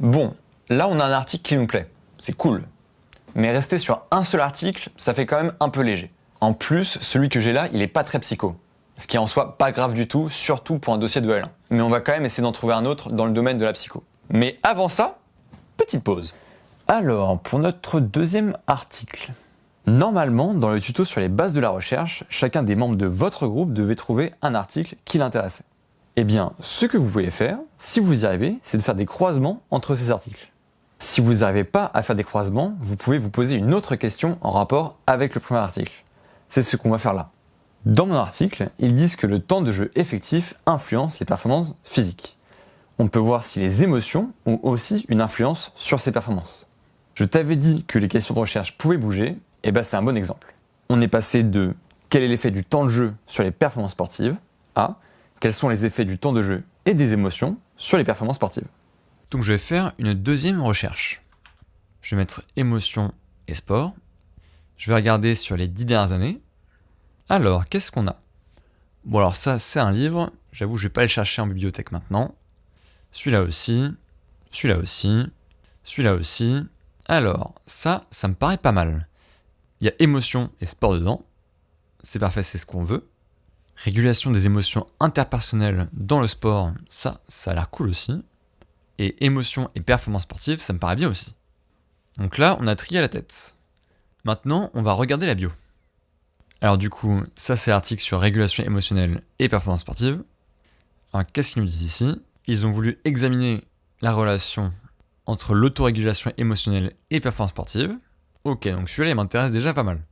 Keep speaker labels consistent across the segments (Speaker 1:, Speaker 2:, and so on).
Speaker 1: Bon, là on a un article qui nous plaît, c'est cool. Mais rester sur un seul article, ça fait quand même un peu léger. En plus, celui que j'ai là, il est pas très psycho. Ce qui est en soi pas grave du tout, surtout pour un dossier de L1. Mais on va quand même essayer d'en trouver un autre dans le domaine de la psycho. Mais avant ça, petite pause. Alors, pour notre deuxième article. Normalement, dans le tuto sur les bases de la recherche, chacun des membres de votre groupe devait trouver un article qui l'intéressait. Eh bien, ce que vous pouvez faire, si vous y arrivez, c'est de faire des croisements entre ces articles. Si vous n'arrivez pas à faire des croisements, vous pouvez vous poser une autre question en rapport avec le premier article. C'est ce qu'on va faire là. Dans mon article, ils disent que le temps de jeu effectif influence les performances physiques. On peut voir si les émotions ont aussi une influence sur ces performances. Je t'avais dit que les questions de recherche pouvaient bouger, et ben c'est un bon exemple. On est passé de quel est l'effet du temps de jeu sur les performances sportives à quels sont les effets du temps de jeu et des émotions sur les performances sportives.
Speaker 2: Donc je vais faire une deuxième recherche. Je vais mettre émotion et sport. Je vais regarder sur les 10 dernières années. Alors, qu'est-ce qu'on a? Bon alors ça, c'est un livre. J'avoue, je vais pas le chercher en bibliothèque maintenant. Celui-là aussi. Celui-là aussi. Celui-là aussi. Alors, ça me paraît pas mal. Il y a émotion et sport dedans. C'est parfait, c'est ce qu'on veut. Régulation des émotions interpersonnelles dans le sport, ça a l'air cool aussi. Et émotion et performance sportive, ça me paraît bien aussi. Donc là, on a trié à la tête. Maintenant, on va regarder la bio. Alors du coup, ça c'est l'article sur régulation émotionnelle et performance sportive. Alors qu'est-ce qu'ils nous disent ici? Ils ont voulu examiner la relation entre l'autorégulation émotionnelle et performance sportive. Ok, donc celui-là, il m'intéresse déjà pas mal.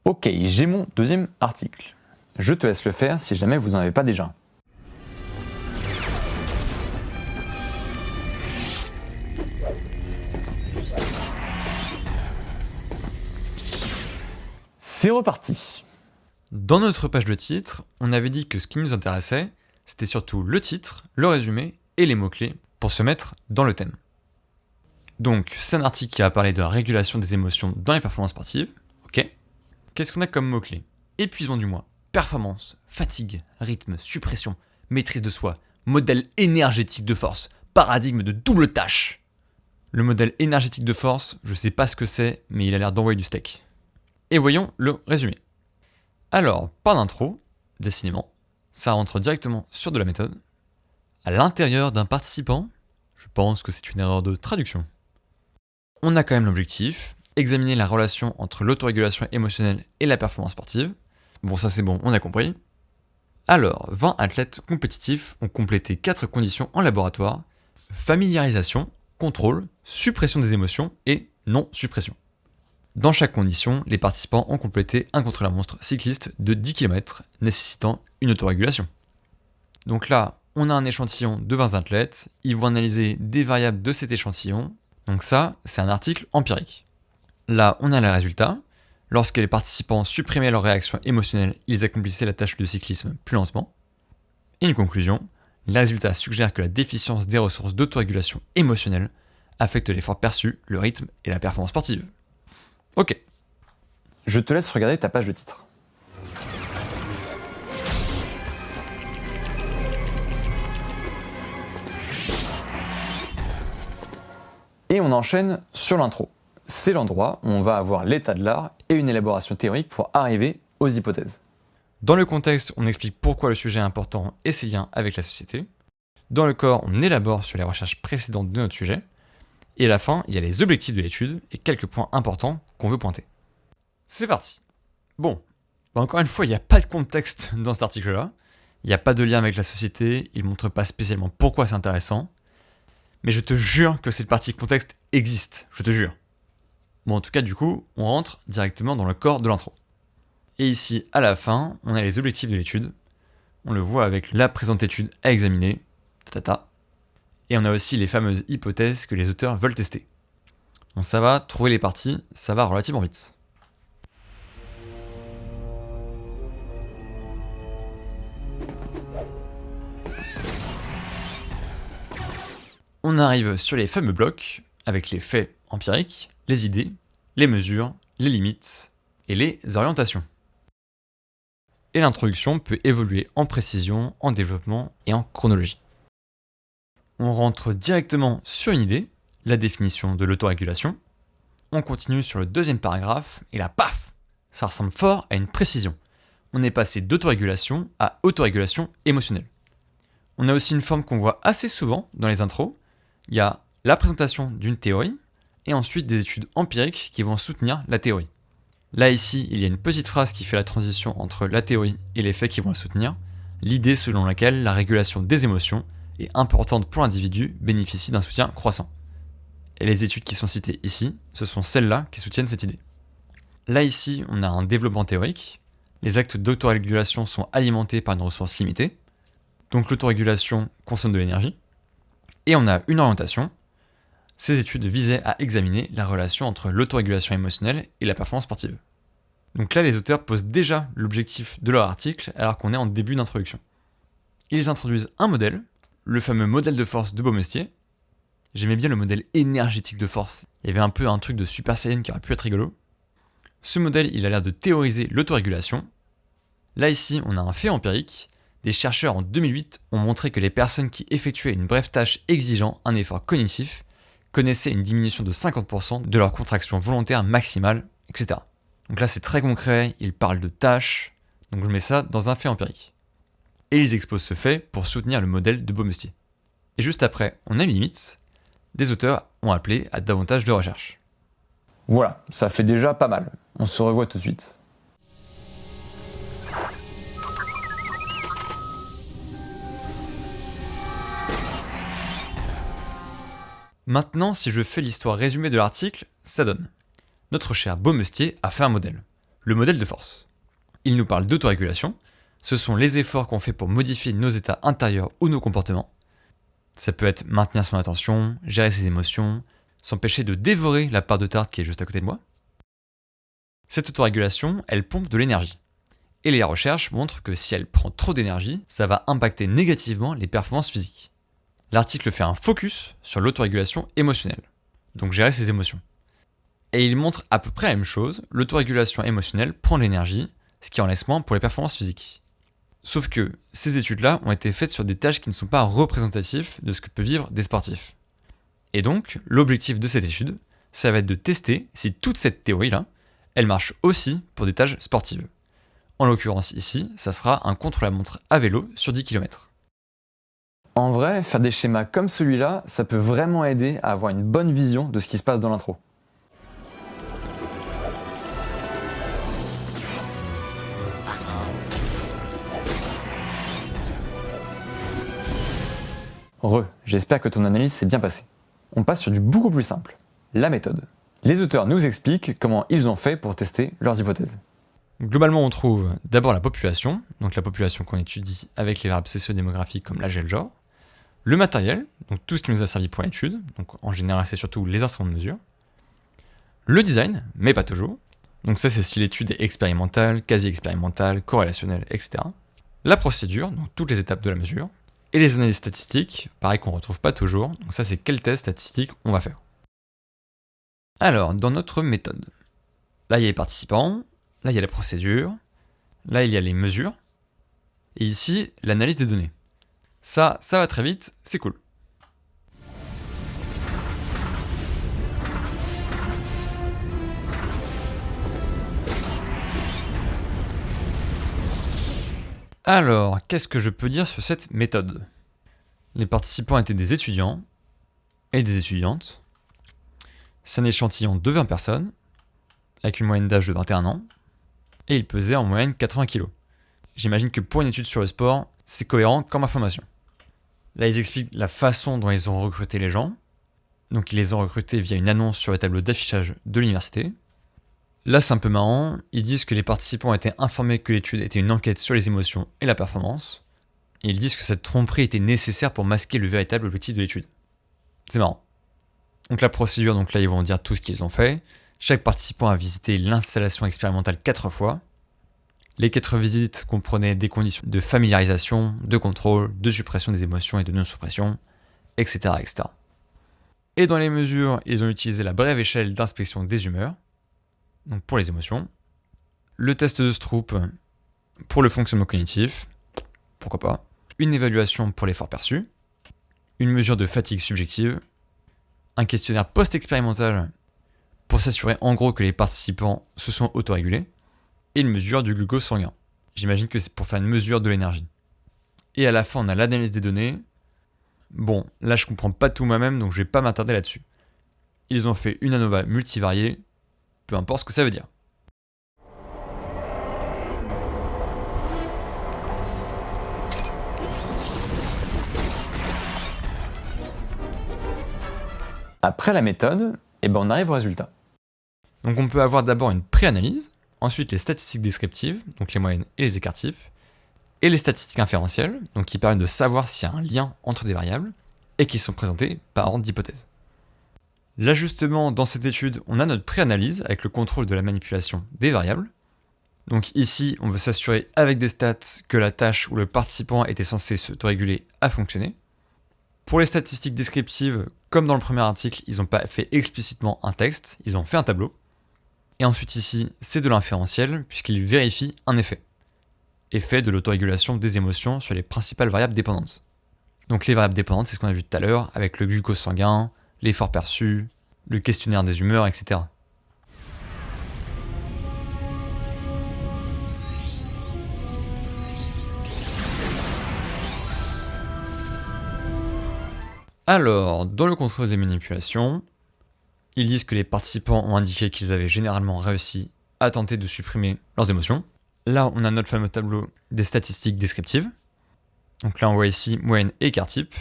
Speaker 1: Ok, j'ai mon deuxième article. Je te laisse le faire si jamais vous n'en avez pas déjà. C'est reparti.
Speaker 2: Dans notre page de titre, on avait dit que ce qui nous intéressait, c'était surtout le titre, le résumé et les mots-clés pour se mettre dans le thème. Donc, c'est un article qui a parlé de la régulation des émotions dans les performances sportives. Ok. Qu'est-ce qu'on a comme mots-clés? Épuisement du mois, performance, fatigue, rythme, suppression, maîtrise de soi, modèle énergétique de force, paradigme de double tâche. Le modèle énergétique de force, je sais pas ce que c'est, mais il a l'air d'envoyer du steak. Et voyons le résumé. Alors, pas d'intro, décidément, ça rentre directement sur de la méthode. À l'intérieur d'un participant, je pense que c'est une erreur de traduction. On a quand même l'objectif, examiner la relation entre l'autorégulation émotionnelle et la performance sportive. Bon, ça c'est bon, on a compris. Alors, 20 athlètes compétitifs ont complété 4 conditions en laboratoire: familiarisation, contrôle, suppression des émotions et non-suppression. Dans chaque condition, les participants ont complété un contre-la-montre cycliste de 10 km nécessitant une autorégulation. Donc là, on a un échantillon de 20 athlètes, ils vont analyser des variables de cet échantillon. Donc ça, c'est un article empirique. Là, on a les résultats. Lorsque les participants supprimaient leur réaction émotionnelle, ils accomplissaient la tâche de cyclisme plus lentement. Et une conclusion, les résultats suggèrent que la déficience des ressources d'autorégulation émotionnelle affecte l'effort perçu, le rythme et la performance sportive. Ok.
Speaker 1: Je te laisse regarder ta page de titre. Et on enchaîne sur l'intro. C'est l'endroit où on va avoir l'état de l'art et une élaboration théorique pour arriver aux hypothèses.
Speaker 2: Dans le contexte, on explique pourquoi le sujet est important et ses liens avec la société. Dans le corps, on élabore sur les recherches précédentes de notre sujet. Et à la fin, il y a les objectifs de l'étude et quelques points importants qu'on veut pointer. C'est parti. Bon, encore une fois, il n'y a pas de contexte dans cet article-là. Il n'y a pas de lien avec la société, il ne montre pas spécialement pourquoi c'est intéressant. Mais je te jure que cette partie contexte existe, je te jure. Bon, en tout cas, du coup, on rentre directement dans le corps de l'intro. Et ici, à la fin, on a les objectifs de l'étude. On le voit avec la présente étude à examiner. Et on a aussi les fameuses hypothèses que les auteurs veulent tester. Bon, ça va, trouver les parties, ça va relativement vite. On arrive sur les fameux blocs, avec les faits empiriques, les idées, les mesures, les limites et les orientations. Et l'introduction peut évoluer en précision, en développement et en chronologie. On rentre directement sur une idée, la définition de l'autorégulation. On continue sur le deuxième paragraphe, et là, paf, ça ressemble fort à une précision. On est passé d'autorégulation à autorégulation émotionnelle. On a aussi une forme qu'on voit assez souvent dans les intros. Il y a la présentation d'une théorie, et ensuite des études empiriques qui vont soutenir la théorie. Là, ici, il y a une petite phrase qui fait la transition entre la théorie et les faits qui vont la soutenir, l'idée selon laquelle la régulation des émotions est importante pour l'individu, bénéficie d'un soutien croissant. Et les études qui sont citées ici, ce sont celles-là qui soutiennent cette idée. Là, ici, on a un développement théorique. Les actes d'autorégulation sont alimentés par une ressource limitée. Donc l'autorégulation consomme de l'énergie. Et on a une orientation. Ces études visaient à examiner la relation entre l'autorégulation émotionnelle et la performance sportive. Donc là, les auteurs posent déjà l'objectif de leur article alors qu'on est en début d'introduction. Ils introduisent un modèle, le fameux modèle de force de Baumeister. J'aimais bien le modèle énergétique de force. Il y avait un peu un truc de Super Saiyan qui aurait pu être rigolo. Ce modèle, il a l'air de théoriser l'autorégulation. Là, ici, on a un fait empirique. Des chercheurs en 2008 ont montré que les personnes qui effectuaient une brève tâche exigeant un effort cognitif connaissaient une diminution de 50% de leur contraction volontaire maximale, etc. Donc là, c'est très concret, ils parlent de tâches, donc je mets ça dans un fait empirique. Et ils exposent ce fait pour soutenir le modèle de Baumeister. Et juste après, on a une limite, des auteurs ont appelé à davantage de recherche.
Speaker 1: Voilà, ça fait déjà pas mal. On se revoit tout de suite.
Speaker 2: Maintenant, si je fais l'histoire résumée de l'article, ça donne. Notre cher Baumeister a fait un modèle, le modèle de force. Il nous parle d'autorégulation, ce sont les efforts qu'on fait pour modifier nos états intérieurs ou nos comportements. Ça peut être maintenir son attention, gérer ses émotions, s'empêcher de dévorer la part de tarte qui est juste à côté de moi. Cette autorégulation, elle pompe de l'énergie. Et les recherches montrent que si elle prend trop d'énergie, ça va impacter négativement les performances physiques. L'article fait un focus sur l'autorégulation émotionnelle, donc gérer ses émotions. Et il montre à peu près la même chose, l'autorégulation émotionnelle prend de l'énergie, ce qui en laisse moins pour les performances physiques. Sauf que ces études-là ont été faites sur des tâches qui ne sont pas représentatives de ce que peuvent vivre des sportifs. Et donc, l'objectif de cette étude, ça va être de tester si toute cette théorie-là, elle marche aussi pour des tâches sportives. En l'occurrence ici, ça sera un contre-la-montre à vélo sur 10 km.
Speaker 1: En vrai, faire des schémas comme celui-là, ça peut vraiment aider à avoir une bonne vision de ce qui se passe dans l'intro. J'espère que ton analyse s'est bien passée. On passe sur du beaucoup plus simple, la méthode. Les auteurs nous expliquent comment ils ont fait pour tester leurs hypothèses.
Speaker 2: Globalement, on trouve d'abord la population, donc la population qu'on étudie avec les variables socio-démographiques comme l'âge et le genre, le matériel, donc tout ce qui nous a servi pour l'étude, donc en général c'est surtout les instruments de mesure, le design, mais pas toujours, donc ça c'est si l'étude est expérimentale, quasi-expérimentale, corrélationnelle, etc. La procédure, donc toutes les étapes de la mesure, et les analyses statistiques, pareil qu'on ne retrouve pas toujours, donc ça c'est quel test statistique on va faire. Alors, dans notre méthode, là il y a les participants, là il y a la procédure, là il y a les mesures, et ici l'analyse des données. Ça va très vite, c'est cool. Alors, qu'est-ce que je peux dire sur cette méthode ? Les participants étaient des étudiants et des étudiantes. C'est un échantillon de 20 personnes, avec une moyenne d'âge de 21 ans, et ils pesaient en moyenne 80 kg. J'imagine que pour une étude sur le sport, c'est cohérent comme information. Là, ils expliquent la façon dont ils ont recruté les gens. Donc, ils les ont recrutés via une annonce sur le tableau d'affichage de l'université. Là, c'est un peu marrant. Ils disent que les participants étaient informés que l'étude était une enquête sur les émotions et la performance. Et ils disent que cette tromperie était nécessaire pour masquer le véritable objectif de l'étude. C'est marrant. Donc, la procédure, donc là, ils vont dire tout ce qu'ils ont fait. Chaque participant a visité l'installation expérimentale 4 fois. Les 4 visites comprenaient des conditions de familiarisation, de contrôle, de suppression des émotions et de non-suppression, etc., etc. Et dans les mesures, ils ont utilisé la brève échelle d'inspection des humeurs, donc pour les émotions, le test de Stroop pour le fonctionnement cognitif, pourquoi pas, une évaluation pour l'effort perçu, une mesure de fatigue subjective, un questionnaire post-expérimental pour s'assurer en gros que les participants se sont autorégulés, et une mesure du glucose sanguin. J'imagine que c'est pour faire une mesure de l'énergie. Et à la fin, on a l'analyse des données. Bon, là je comprends pas tout moi-même, donc je vais pas m'attarder là-dessus. Ils ont fait une ANOVA multivariée, peu importe ce que ça veut dire.
Speaker 1: Après la méthode, on arrive au résultat.
Speaker 2: Donc on peut avoir d'abord une pré-analyse, ensuite les statistiques descriptives, donc les moyennes et les écart-types, et les statistiques inférentielles, donc qui permettent de savoir s'il y a un lien entre des variables, et qui sont présentées par ordre d'hypothèse. L'ajustement dans cette étude, on a notre pré-analyse avec le contrôle de la manipulation des variables. Donc ici, on veut s'assurer avec des stats que la tâche où le participant était censé s'autoréguler a fonctionné. Pour les statistiques descriptives, comme dans le premier article, ils n'ont pas fait explicitement un texte, ils ont fait un tableau. Et ensuite ici, c'est de l'inférentiel, puisqu'il vérifie un effet. Effet de l'autorégulation des émotions sur les principales variables dépendantes. Donc les variables dépendantes, c'est ce qu'on a vu tout à l'heure, avec le glucose sanguin, l'effort perçu, le questionnaire des humeurs, etc. Alors, dans le contrôle des manipulations, ils disent que les participants ont indiqué qu'ils avaient généralement réussi à tenter de supprimer leurs émotions. Là, on a notre fameux tableau des statistiques descriptives. Donc là, on voit ici moyenne et écart-type.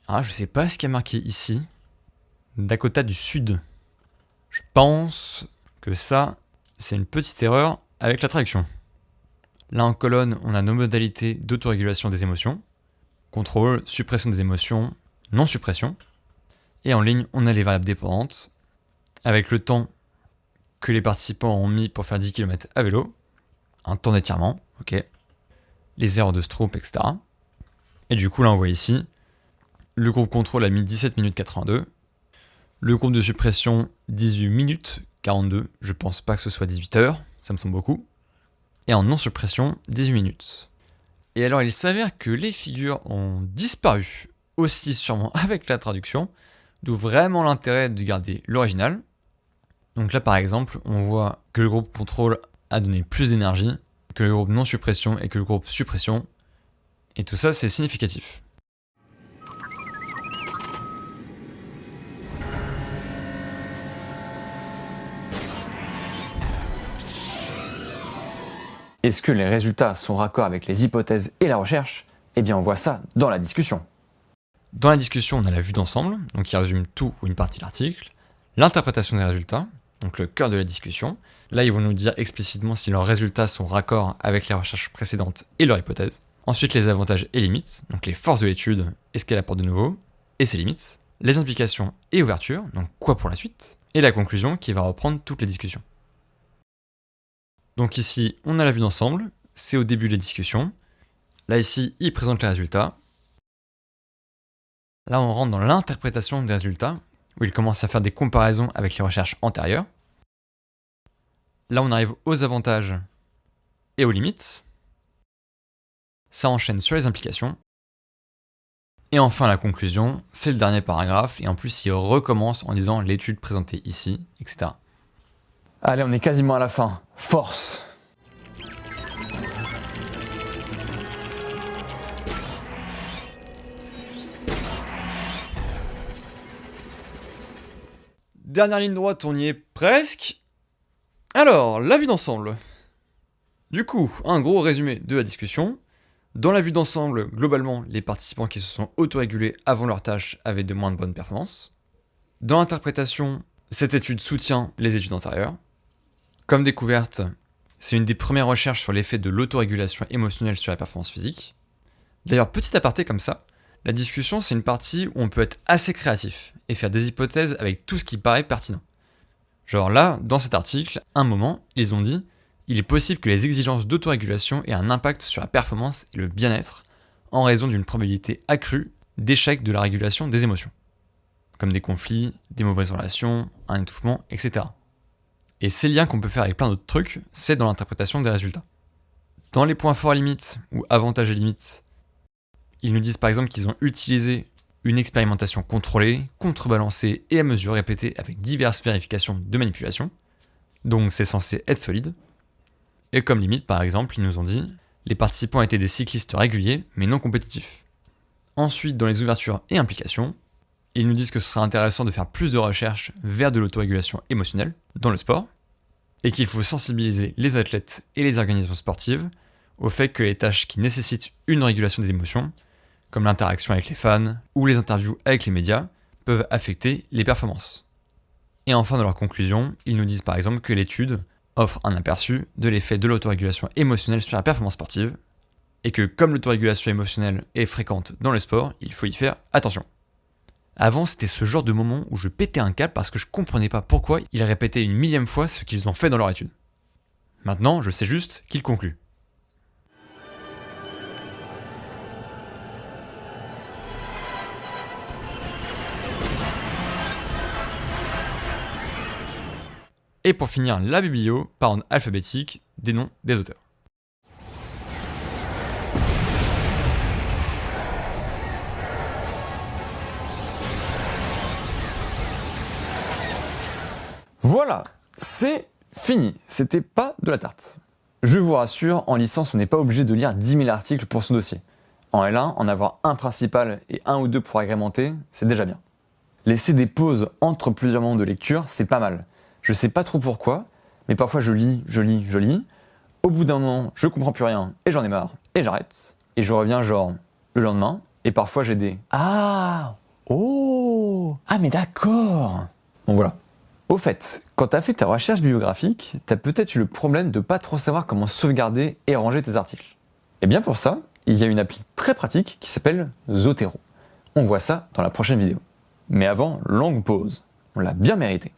Speaker 2: Ah, je sais pas ce qu'il y a marqué ici. Dakota du Sud. Je pense que ça, c'est une petite erreur avec la traduction. Là, en colonne, on a nos modalités d'autorégulation des émotions. Contrôle, suppression des émotions, non-suppression. Et en ligne, on a les variables dépendantes, avec le temps que les participants ont mis pour faire 10 km à vélo, un temps d'étirement, ok, les erreurs de Stroop, etc. Et du coup, là, on voit ici, le groupe contrôle a mis 17 minutes 82, le groupe de suppression 18 minutes 42, je pense pas que ce soit 18 heures, ça me semble beaucoup, et en non-suppression, 18 minutes. Et alors, il s'avère que les figures ont disparu, aussi sûrement avec la traduction, d'où vraiment l'intérêt de garder l'original. Donc là, par exemple, on voit que le groupe contrôle a donné plus d'énergie que le groupe non-suppression et que le groupe suppression. Et tout ça, c'est significatif.
Speaker 1: Est-ce que les résultats sont raccords avec les hypothèses et la recherche ? On voit ça dans la discussion.
Speaker 2: Dans la discussion, on a la vue d'ensemble, donc qui résume tout ou une partie de l'article, l'interprétation des résultats, donc le cœur de la discussion. Là, ils vont nous dire explicitement si leurs résultats sont raccords avec les recherches précédentes et leur hypothèse. Ensuite, les avantages et limites, donc les forces de l'étude et ce qu'elle apporte de nouveau, et ses limites. Les implications et ouvertures, donc quoi pour la suite. Et la conclusion qui va reprendre toutes les discussions. Donc ici, on a la vue d'ensemble, c'est au début de la discussion. Là, ici, ils présentent les résultats. Là, on rentre dans l'interprétation des résultats, où ils commencent à faire des comparaisons avec les recherches antérieures. Là, on arrive aux avantages et aux limites. Ça enchaîne sur les implications. Et enfin, la conclusion, c'est le dernier paragraphe, et en plus, il recommence en disant l'étude présentée ici, etc.
Speaker 1: Allez, on est quasiment à la fin. Force!
Speaker 2: Dernière ligne droite, on y est presque. Alors, la vue d'ensemble. Du coup, un gros résumé de la discussion. Dans la vue d'ensemble, globalement, les participants qui se sont autorégulés avant leur tâche avaient de moins de bonnes performances. Dans l'interprétation, cette étude soutient les études antérieures. Comme découverte, c'est une des premières recherches sur l'effet de l'autorégulation émotionnelle sur la performance physique. D'ailleurs, petit aparté comme ça, la discussion, c'est une partie où on peut être assez créatif et faire des hypothèses avec tout ce qui paraît pertinent. Genre là, dans cet article, un moment, ils ont dit « Il est possible que les exigences d'autorégulation aient un impact sur la performance et le bien-être en raison d'une probabilité accrue d'échec de la régulation des émotions, comme des conflits, des mauvaises relations, un étouffement, etc. » Et ces liens qu'on peut faire avec plein d'autres trucs, c'est dans l'interprétation des résultats. Dans les points forts limites ou avantages et limites, ils nous disent par exemple qu'ils ont utilisé une expérimentation contrôlée, contrebalancée et à mesure répétée avec diverses vérifications de manipulation. Donc c'est censé être solide. Et comme limite, par exemple, ils nous ont dit les participants étaient des cyclistes réguliers mais non compétitifs. Ensuite, dans les ouvertures et implications, ils nous disent que ce serait intéressant de faire plus de recherches vers de l'autorégulation émotionnelle dans le sport, et qu'il faut sensibiliser les athlètes et les organisations sportives au fait que les tâches qui nécessitent une régulation des émotions, comme l'interaction avec les fans ou les interviews avec les médias, peuvent affecter les performances. Et enfin, dans leur conclusion, ils nous disent par exemple que l'étude offre un aperçu de l'effet de l'autorégulation émotionnelle sur la performance sportive, et que comme l'autorégulation émotionnelle est fréquente dans le sport, il faut y faire attention. Avant, c'était ce genre de moment où je pétais un câble parce que je comprenais pas pourquoi ils répétaient une millième fois ce qu'ils ont fait dans leur étude. Maintenant, je sais juste qu'ils concluent. Et pour finir, la biblio par ordre alphabétique des noms des auteurs.
Speaker 1: Voilà, c'est fini. C'était pas de la tarte. Je vous rassure, en licence, on n'est pas obligé de lire 10 000 articles pour son dossier. En L1, en avoir un principal et un ou deux pour agrémenter, c'est déjà bien. Laisser des pauses entre plusieurs moments de lecture, c'est pas mal. Je sais pas trop pourquoi, mais parfois je lis. Au bout d'un moment, je comprends plus rien et j'en ai marre et j'arrête. Et je reviens genre le lendemain et parfois j'ai des ah, oh, ah mais d'accord. Donc voilà. Au fait, quand t'as fait ta recherche bibliographique, t'as peut-être eu le problème de pas trop savoir comment sauvegarder et ranger tes articles. Et bien pour ça, il y a une appli très pratique qui s'appelle Zotero. On voit ça dans la prochaine vidéo. Mais avant, longue pause. On l'a bien mérité.